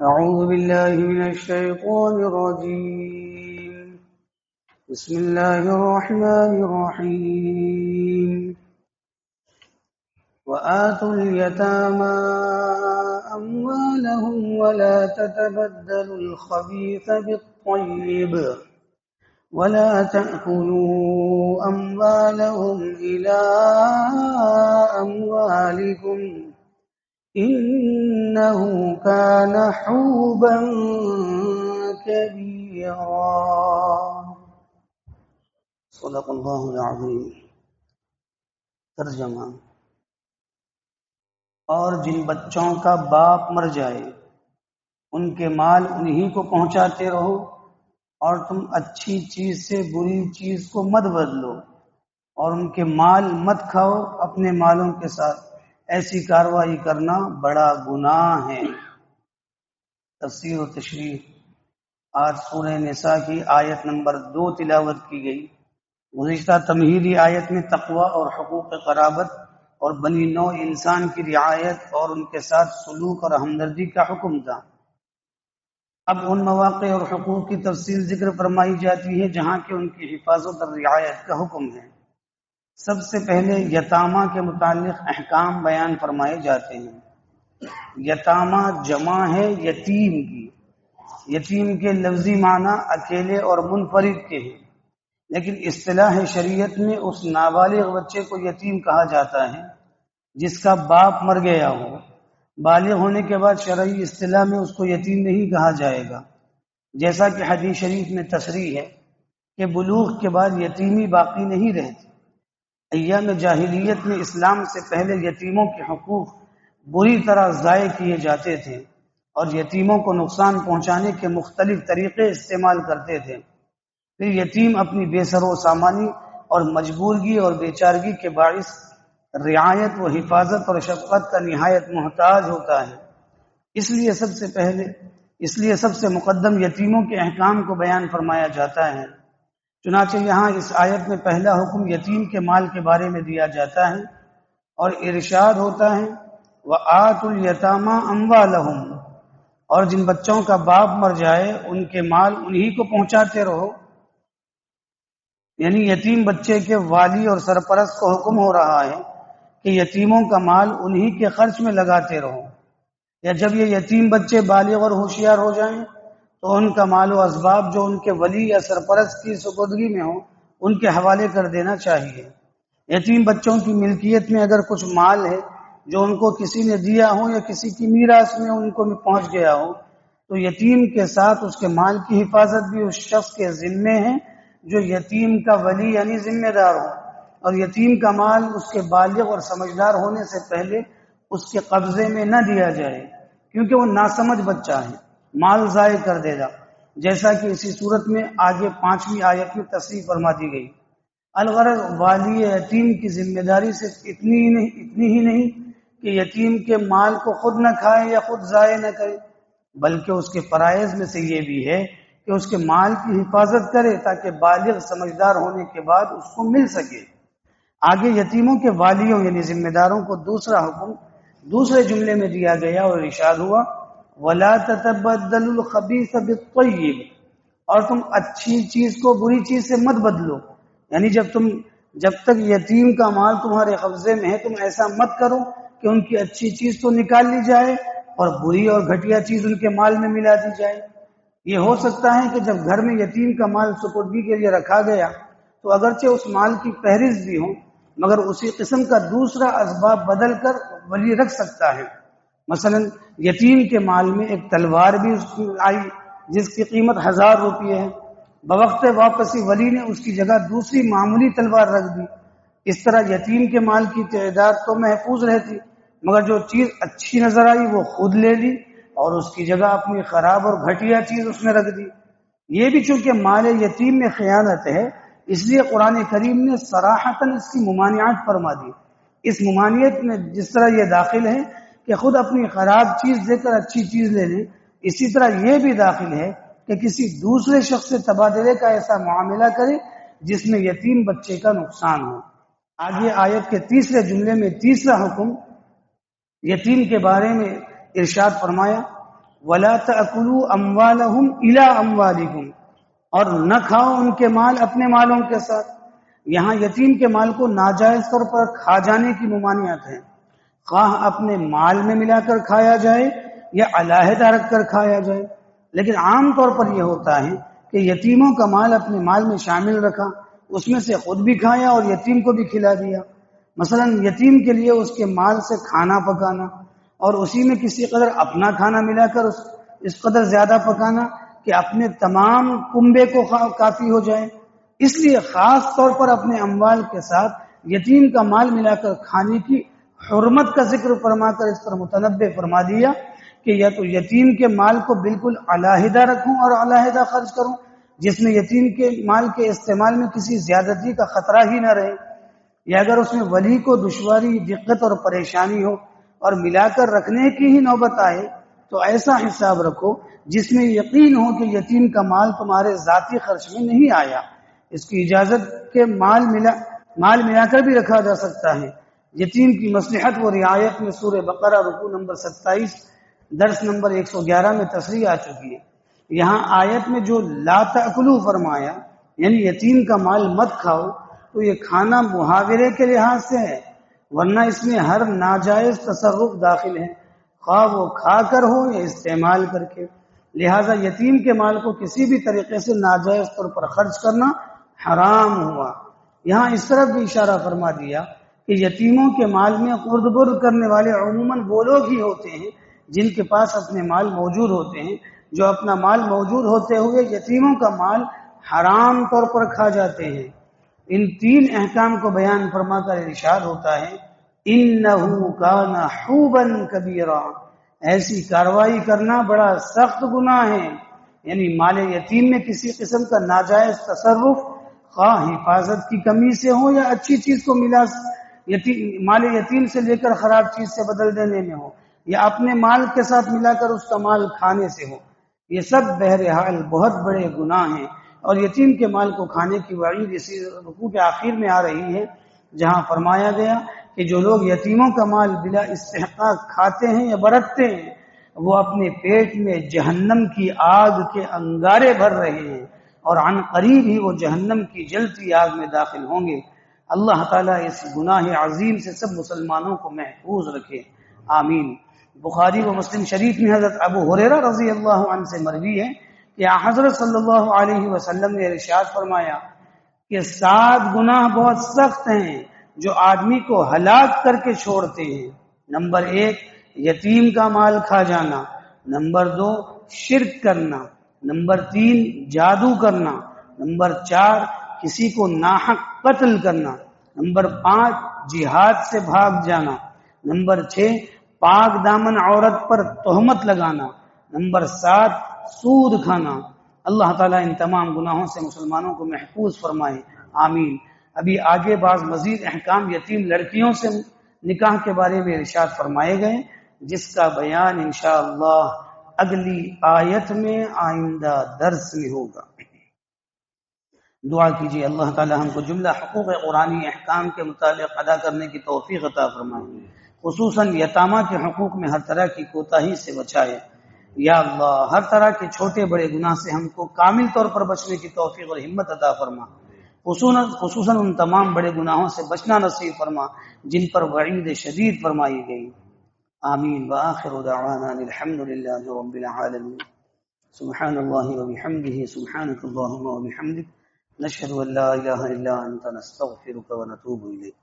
أعوذ بالله من الشيطان الرجيم. بسم الله الرحمن الرحيم. وآتوا اليتامى أموالهم ولا تتبدلوا الخبيث بالطيب ولا تأكلوا أموالهم إلى أموالكم إنه كان حوبا كبيرا. صدق اللہ العظیم. ترجمہ: اور جن بچوں کا باپ مر جائے ان کے مال انہی کو پہنچاتے رہو، اور تم اچھی چیز سے بری چیز کو مت بدلو، اور ان کے مال مت کھاؤ اپنے مالوں کے ساتھ. ایسی کارروائی کرنا بڑا گناہ ہے. تفسیر و تشریح. آج سورہ نساء کی آیت نمبر 2 تلاوت کی گئی. گزشتہ تمہیدی آیت میں تقوی اور حقوق قرابت اور بنی نوع انسان کی رعایت اور ان کے ساتھ سلوک اور ہمدردی کا حکم تھا. اب ان مواقع اور حقوق کی تفصیل ذکر فرمائی جاتی ہے جہاں کہ ان کی حفاظت اور رعایت کا حکم ہے. سب سے پہلے یتامہ کے متعلق احکام بیان فرمائے جاتے ہیں. یتامہ جمع ہے یتیم کی. یتیم کے لفظی معنی اکیلے اور منفرد کے ہیں، لیکن اصطلاح شریعت میں اس نابالغ بچے کو یتیم کہا جاتا ہے جس کا باپ مر گیا ہو. بالغ ہونے کے بعد شرعی اصطلاح میں اس کو یتیم نہیں کہا جائے گا، جیسا کہ حدیث شریف میں تصریح ہے کہ بلوغ کے بعد یتیمی باقی نہیں رہتی. ایام جاہلیت میں اسلام سے پہلے یتیموں کے حقوق بری طرح ضائع کیے جاتے تھے اور یتیموں کو نقصان پہنچانے کے مختلف طریقے استعمال کرتے تھے. پھر یتیم اپنی بے سر و سامانی اور مجبورگی اور بیچارگی کے باعث رعایت و حفاظت اور شفقت کا نہایت محتاج ہوتا ہے. اس لیے سب سے مقدم یتیموں کے احکام کو بیان فرمایا جاتا ہے. چنانچہ یہاں اس آیت میں پہلا حکم یتیم کے مال کے بارے میں دیا جاتا ہے اور ارشاد ہوتا ہے وَآتُوا الْيَتَامَى أَمْوَالَهُمْ، اور جن بچوں کا باپ مر جائے ان کے مال انہی کو پہنچاتے رہو. یعنی یتیم بچے کے والی اور سرپرست کو حکم ہو رہا ہے کہ یتیموں کا مال انہی کے خرچ میں لگاتے رہو، یا جب یہ یتیم بچے بالغ اور ہوشیار ہو جائیں تو ان کا مال و اسباب جو ان کے ولی یا سرپرست کی سپردگی میں ہو ان کے حوالے کر دینا چاہیے. یتیم بچوں کی ملکیت میں اگر کچھ مال ہے جو ان کو کسی نے دیا ہو یا کسی کی میراث میں ان کو پہنچ گیا ہو تو یتیم کے ساتھ اس کے مال کی حفاظت بھی اس شخص کے ذمے ہے جو یتیم کا ولی یعنی ذمہ دار ہو، اور یتیم کا مال اس کے بالغ اور سمجھدار ہونے سے پہلے اس کے قبضے میں نہ دیا جائے، کیونکہ وہ ناسمجھ بچہ ہے، مال ضائع کر دے گا، جیسا کہ اسی صورت میں آگے 5ویں آیت میں تصریح فرما دی گئی. الغرض والی یتیم کی ذمہ داری صرف اتنی ہی نہیں کہ یتیم کے مال کو خود نہ کھائے یا خود ضائع نہ کرے، بلکہ اس کے فرائض میں سے یہ بھی ہے کہ اس کے مال کی حفاظت کرے تاکہ بالغ سمجھدار ہونے کے بعد اس کو مل سکے. آگے یتیموں کے والیوں یعنی ذمہ داروں کو دوسرا حکم دوسرے جملے میں دیا گیا اور ارشاد ہوا وَلَا تَتَبَدَّلُوا الْخَبِيثَ بِالطَّيِّبِ، اور تم اچھی چیز کو بری چیز سے مت بدلو. یعنی جب تک یتیم کا مال تمہارے قبضے میں ہے تم ایسا مت کرو کہ ان کی اچھی چیز تو نکال لی جائے اور بری اور گھٹیا چیز ان کے مال میں ملا دی جائے. یہ ہو سکتا ہے کہ جب گھر میں یتیم کا مال سپردگی کے لیے رکھا گیا تو اگرچہ اس مال کی فہرست بھی ہو مگر اسی قسم کا دوسرا اسباب بدل کر ولی رکھ سکتا ہے. مثلا یتیم کے مال میں ایک تلوار بھی اس کی آئی جس کی قیمت 1000 روپے ہے، بوقت واپسی ولی نے اس کی جگہ دوسری معمولی تلوار رکھ دی. اس طرح یتیم کے مال کی تعداد تو محفوظ رہتی مگر جو چیز اچھی نظر آئی وہ خود لے لی اور اس کی جگہ اپنی خراب اور گھٹیا چیز اس میں رکھ دی. یہ بھی چونکہ مال یتیم میں خیانت ہے اس لیے قرآن کریم نے صراحتاً اس کی ممانعت فرما دی. اس ممانعت میں جس طرح یہ داخل ہے کہ خود اپنی خراب چیز دے کر اچھی چیز لے لیں، اسی طرح یہ بھی داخل ہے کہ کسی دوسرے شخص سے تبادلے کا ایسا معاملہ کرے جس میں یتیم بچے کا نقصان ہو. آگے آیت کے تیسرے جملے میں تیسرا حکم یتیم کے بارے میں ارشاد فرمایا ولا تأکلوا اموالهم الى اموالکم، اور نہ کھاؤ ان کے مال اپنے مالوں کے ساتھ۔ یہاں یتیم کے مال کو ناجائز طور پر کھا جانے کی ممانعت ہے، خواہ اپنے مال میں ملا کر کھایا جائے یا علیحدہ رکھ کر کھایا جائے۔ لیکن عام طور پر یہ ہوتا ہے کہ یتیموں کا مال اپنے مال میں شامل رکھا، اس میں سے خود بھی کھایا اور یتیم کو بھی کھلا دیا۔ مثلا یتیم کے لیے اس کے مال سے کھانا پکانا اور اسی میں کسی قدر اپنا کھانا ملا کر اس قدر زیادہ پکانا کہ اپنے تمام کنبے کو کافی ہو جائے۔ اس لیے خاص طور پر اپنے اموال کے ساتھ یتیم کا مال ملا کر کھانے کی حرمت کا ذکر فرما کر اس پر متنبہ فرما دیا کہ یا تو یتیم کے مال کو بالکل علیحدہ رکھوں اور علیحدہ خرچ کروں، جس میں یتیم کے مال کے استعمال میں کسی زیادتی کا خطرہ ہی نہ رہے، یا اگر اس میں ولی کو دشواری، دقت اور پریشانی ہو اور ملا کر رکھنے کی ہی نوبت آئے تو ایسا حساب رکھو جس میں یقین ہو کہ یتیم کا مال تمہارے ذاتی خرچ میں نہیں آیا۔ اس کی اجازت کے مال ملا کر بھی رکھا جا سکتا ہے۔ یتیم کی مصلحت و رعایت میں سورہ بقرہ رکوع نمبر 27 درس نمبر 111 میں تصریح آ چکی ہے۔ یہاں آیت میں جو لا تأکلوا فرمایا، یعنی یتیم کا مال مت کھاؤ، تو یہ کھانا محاورے کے لحاظ سے ہے، ورنہ اس میں ہر ناجائز تصرف داخل ہے، خواہ وہ کھا کر ہو یا استعمال کر کے۔ لہذا یتیم کے مال کو کسی بھی طریقے سے ناجائز طور پر خرچ کرنا حرام ہوا۔ یہاں اس طرف بھی اشارہ فرما دیا کہ یتیموں کے مال میں خرد برد کرنے والے عموماً وہ لوگ ہی ہوتے ہیں جن کے پاس اپنے مال موجود ہوتے ہیں، جو اپنا مال موجود ہوتے ہوئے یتیموں کا مال حرام طور پر کھا جاتے ہیں۔ ان تین احکام کو بیان فرما کر ارشاد ہوتا ہے انہ کان حوبا کبیرا، ایسی کارروائی کرنا بڑا سخت گناہ ہے، یعنی مال یتیم میں کسی قسم کا ناجائز تصرف، خواہ حفاظت کی کمی سے ہو یا اچھی چیز کو ملا مال یتیم سے لے کر خراب چیز سے بدل دینے میں ہو، یا اپنے مال کے ساتھ ملا کر اس کا مال کھانے سے ہو، یہ سب بہرحال بہت بڑے گناہ ہیں۔ اور یتیم کے مال کو کھانے کی وعید اسی رکوع کے آخر میں آ رہی ہے، جہاں فرمایا گیا کہ جو لوگ یتیموں کا مال بلا استحقاق کھاتے ہیں یا برتتے ہیں، وہ اپنے پیٹ میں جہنم کی آگ کے انگارے بھر رہے ہیں اور عن قریب ہی وہ جہنم کی جلتی آگ میں داخل ہوں گے۔ اللہ تعالیٰ اس گناہ عظیم سے سب مسلمانوں کو محفوظ رکھے، آمین۔ بخاری و مسلم شریف میں حضرت ابو ہریرہ رضی اللہ عنہ سے مروی ہے کہ حضرت صلی اللہ علیہ وسلم نے ارشاد فرمایا کہ 7 گناہ بہت سخت ہیں جو آدمی کو ہلاک کر کے چھوڑتے ہیں۔ نمبر 1 یتیم کا مال کھا جانا، نمبر 2 شرک کرنا، نمبر 3 جادو کرنا، نمبر 4 کسی کو ناحق قتل کرنا، نمبر 5 جہاد سے بھاگ جانا، نمبر 6 پاک دامن عورت پر تہمت لگانا، نمبر 7 سود کھانا۔ اللہ تعالیٰ ان تمام گناہوں سے مسلمانوں کو محفوظ فرمائے، آمین۔ ابھی آگے بعض مزید احکام یتیم لڑکیوں سے نکاح کے بارے میں ارشاد فرمائے گئے، جس کا بیان انشاءاللہ اگلی آیت میں آئندہ درس میں ہوگا۔ دعا کیجیے اللہ تعالی ہم کو جملہ حقوق قرآنی احکام کے مطابق ادا کرنے کی توفیق عطا فرمائے، خصوصاً یتامہ کے حقوق میں ہر طرح کی کوتاہی سے بچائے۔ یا اللہ ہر طرح کے چھوٹے بڑے گناہ سے ہم کو کامل طور پر بچنے کی توفیق اور ہمت عطا فرما، خصوصاً ان تمام بڑے گناہوں سے بچنا نصیب فرما جن پر وعید شدید فرمائی گئی، آمین۔ وآخر دعوانا الحمد للہ رب العالمین، سبحان اللہ وبحمدہ، سبحانک اللہم وبحمدک، نشہد ان لا الہ الا انت، نستغفرک ونتوب الیک۔